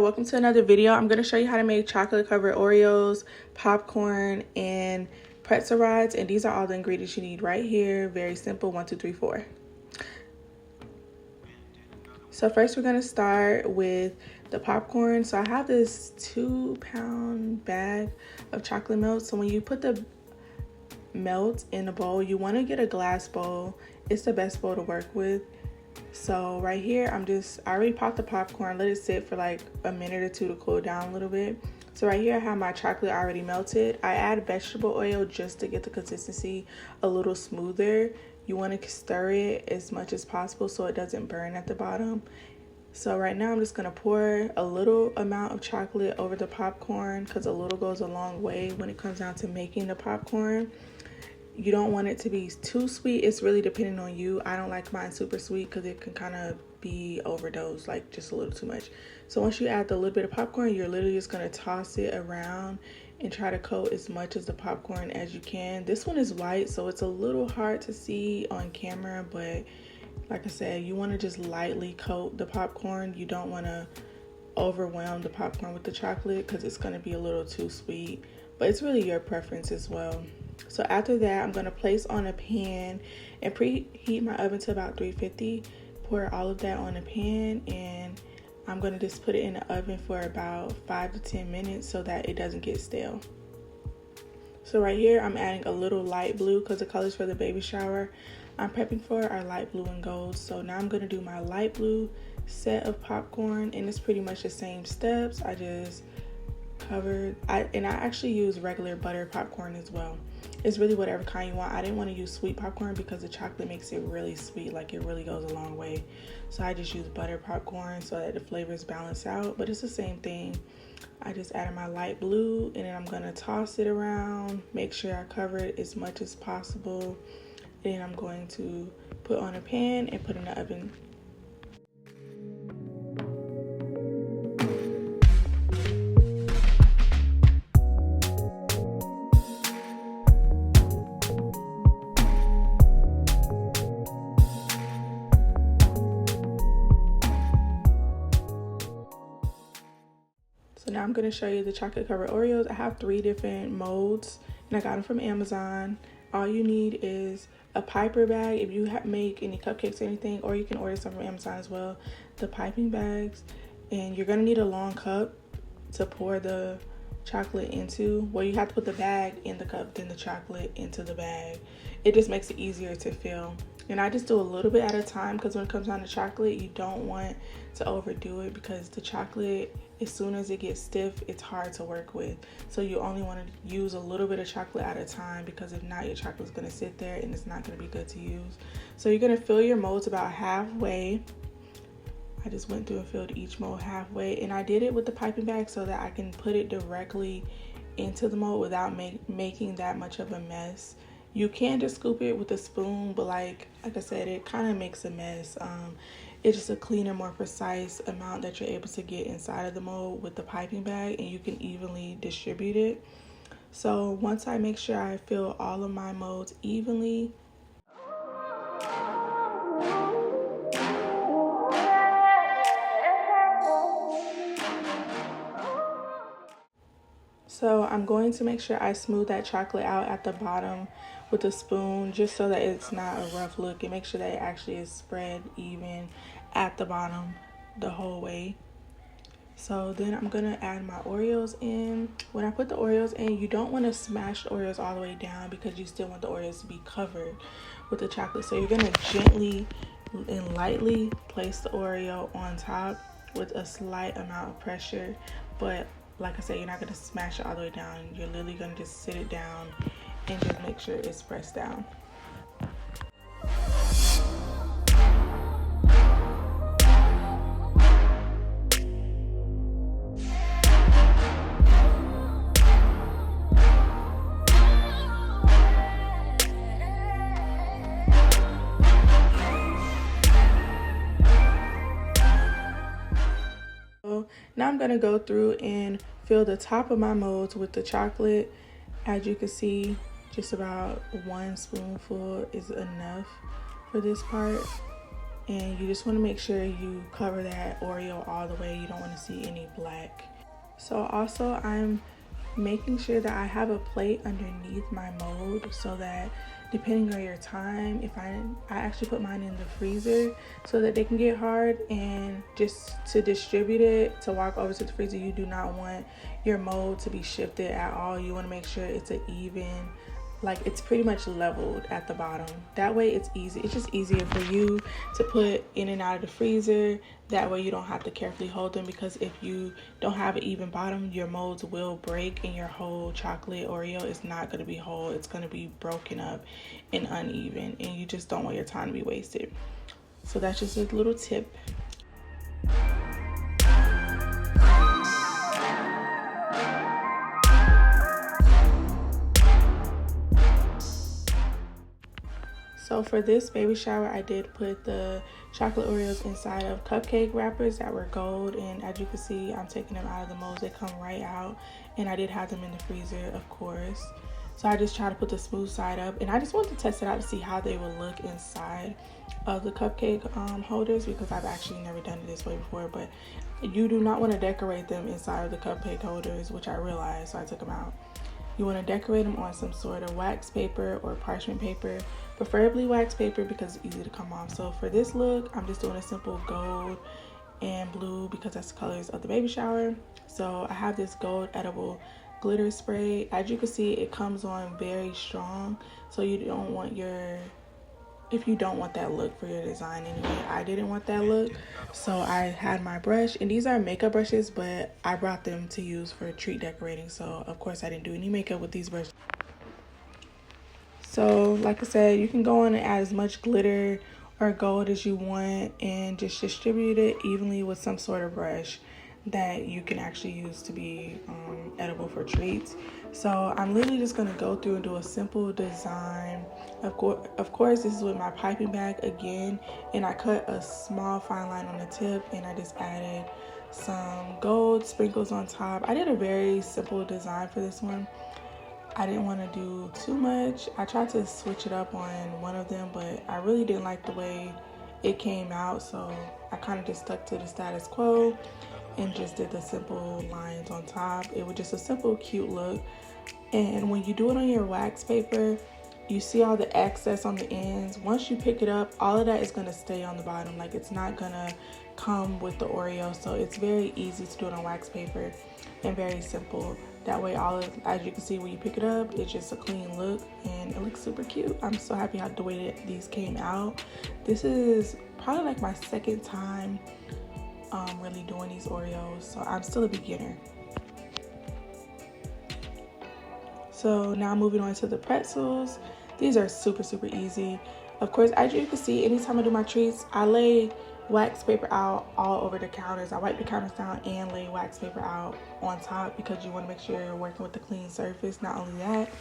welcome to another video. I'm going to show you how to make chocolate covered Oreos, popcorn, and pretzel rods. And these are all the ingredients you need right here. Very simple, 1, 2, 3, 4. So first we're going to start with the popcorn. So I have this 2-pound bag of chocolate melt. So when you put the melt in a bowl, you want to get a glass bowl. It's the best bowl to work with. So right here, I already popped the popcorn, let it sit for like a minute or two to cool down a little bit. So right here, I have my chocolate already melted. I add vegetable oil just to get the consistency a little smoother. You want to stir it as much as possible so it doesn't burn at the bottom. So right now, I'm just going to pour a little amount of chocolate over the popcorn because a little goes a long way when it comes down to making the popcorn. You don't want it to be too sweet. It's really depending on you. I don't like mine super sweet because it can kind of be overdosed, like just a little too much. So once you add the little bit of popcorn, you're literally just going to toss it around and try to coat as much of the popcorn as you can. This one is white, so it's a little hard to see on camera, but like I said, you want to just lightly coat the popcorn. You don't want to overwhelm the popcorn with the chocolate because it's going to be a little too sweet, but it's really your preference as well. So after that, I'm going to place on a pan and preheat my oven to about 350. Pour all of that on a pan, and I'm going to just put it in the oven for about 5 to 10 minutes so that it doesn't get stale. So right here, I'm adding a little light blue because the colors for the baby shower I'm prepping for are light blue and gold. So now I'm going to do my light blue set of popcorn, and it's pretty much the same steps. I just covered, I actually use regular butter popcorn as well. It's really whatever kind you want. I didn't want to use sweet popcorn because the chocolate makes it really sweet, like it really goes a long way. So I just use butter popcorn so that the flavors balance out, but it's the same thing. I just added my light blue, and then I'm going to toss it around, make sure I cover it as much as possible. Then I'm going to put on a pan and put in the oven. So now I'm going to show you the chocolate covered Oreos. I have 3 different molds, and I got them from Amazon. All you need is a Piper bag if you make any cupcakes or anything, or you can order some from Amazon as well. The piping bags, and you're going to need a long cup to pour the chocolate into. Well, you have to put the bag in the cup, then the chocolate into the bag. It just makes it easier to fill. And I just do a little bit at a time because when it comes down to chocolate, you don't want to overdo it because the chocolate, as soon as it gets stiff, it's hard to work with. So you only want to use a little bit of chocolate at a time, because if not, your chocolate's going to sit there and it's not going to be good to use. So you're going to fill your molds about halfway. I just went through and filled each mold halfway, and I did it with the piping bag so that I can put it directly into the mold without making that much of a mess. You can just scoop it with a spoon, but like I said, it kind of makes a mess. It's just a cleaner, more precise amount that you're able to get inside of the mold with the piping bag, and you can evenly distribute it. So once I make sure I fill all of my molds evenly, so I'm going to make sure I smooth that chocolate out at the bottom with a spoon, just so that it's not a rough look, and make sure that it actually is spread even at the bottom the whole way. So then I'm gonna add my Oreos in. When I put the Oreos in, you don't want to smash the Oreos all the way down because you still want the Oreos to be covered with the chocolate. So you're gonna gently and lightly place the Oreo on top with a slight amount of pressure, but like I said, you're not going to smash it all the way down. You're literally going to just sit it down and just make sure it's pressed down. Now I'm going to go through and fill the top of my molds with the chocolate. As you can see, just about 1 spoonful is enough for this part. and you just want to make sure you cover that Oreo all the way. You don't want to see any black. So also I'm making sure that I have a plate underneath my mold so that depending on your time, if I actually put mine in the freezer so that they can get hard, and just to distribute it, to walk over to the freezer, you do not want your mold to be shifted at all. You want to make sure it's an even, like it's pretty much leveled at the bottom. That way it's easy. It's just easier for you to put in and out of the freezer. That way you don't have to carefully hold them, because if you don't have an even bottom, your molds will break and your whole chocolate Oreo is not going to be whole. It's going to be broken up and uneven, and you just don't want your time to be wasted. So that's just a little tip. So for this baby shower, I did put the chocolate Oreos inside of cupcake wrappers that were gold, and as you can see, I'm taking them out of the molds. They come right out, and I did have them in the freezer, of course. So I just try to put the smooth side up, and I just wanted to test it out to see how they would look inside of the cupcake holders, because I've actually never done it this way before. But you do not want to decorate them inside of the cupcake holders, which I realized, so I took them out. You want to decorate them on some sort of wax paper or parchment paper, preferably wax paper because it's easy to come off. So for this look, I'm just doing a simple gold and blue because that's the colors of the baby shower. So I have this gold edible glitter spray. As you can see, it comes on very strong, so you don't want if you don't want that look for your design anyway. I didn't want that look, so I had my brush, and these are makeup brushes, but I brought them to use for treat decorating, so of course I didn't do any makeup with these brushes. So like I said, you can go on and add as much glitter or gold as you want and just distribute it evenly with some sort of brush that you can actually use to be edible for treats. So I'm literally just going to go through and do a simple design. Of course, this is with my piping bag again, and I cut a small fine line on the tip, and I just added some gold sprinkles on top. I did a very simple design for this one. I didn't want to do too much. I tried to switch it up on one of them, but I really didn't like the way it came out, so I kind of just stuck to the status quo and just did the simple lines on top. It was just a simple, cute look. And when you do it on your wax paper, you see all the excess on the ends. Once you pick it up, all of that is going to stay on the bottom. Like, it's not going to come with the Oreo. So it's very easy to do it on wax paper and very simple. That way, as you can see when you pick it up, it's just a clean look and it looks super cute. I'm so happy how the way that these came out. This is probably like my second time really doing these Oreos, so I'm still a beginner. So now moving on to the pretzels. These are super easy. Of course, as you can see, anytime I do my treats, I lay wax paper out all over the counters. I wipe the counters down and lay wax paper out on top because you want to make sure you're working with a clean surface. Not only that,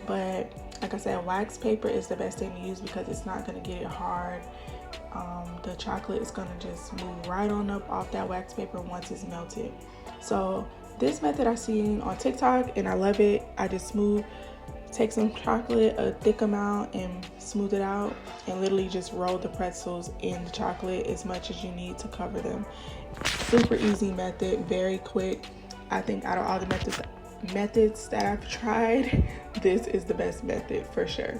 but like I said, wax paper is the best thing to use because it's not going to get it hard. The chocolate is going to just move right on up off that wax paper once it's melted. So this method I've seen on TikTok and I love it. I just take some chocolate, a thick amount, and smooth it out, and literally just roll the pretzels in the chocolate as much as you need to cover them. Super easy method, very quick. I think out of all the methods that I've tried, this is the best method for sure.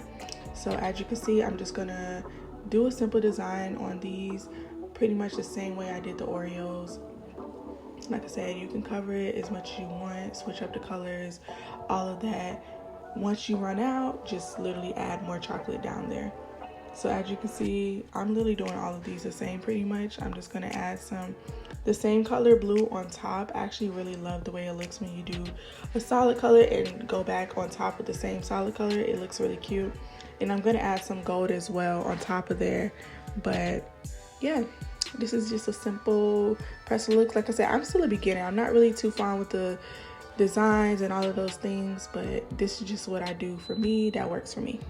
So as you can see, I'm just gonna do a simple design on these pretty much the same way I did the Oreos. Like I said, you can cover it as much as you want, switch up the colors, all of that. Once you run out, just literally add more chocolate down there. So as you can see, I'm literally doing all of these the same pretty much. I'm just gonna add the same color blue on top. I actually really love the way it looks when you do a solid color and go back on top with the same solid color. It looks really cute. And I'm gonna add some gold as well on top of there. But yeah, this is just a simple pretzel look. Like I said, I'm still a beginner. I'm not really too fond with the designs and all of those things, but this is just what I do for me that works for me.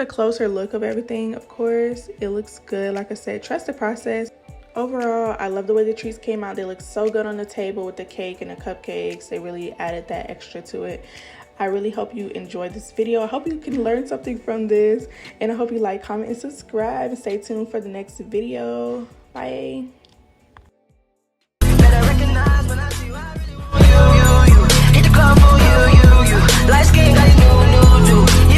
a closer look of everything. Of course, it looks good. Like I said, trust the process. Overall, I love the way the treats came out. They look so good on the table with the cake and the cupcakes. They really added that extra to it. I really hope you enjoyed this video. I hope you can learn something from this, and I hope you like, comment, and subscribe, and stay tuned for the next video. Bye. Light skin got it new,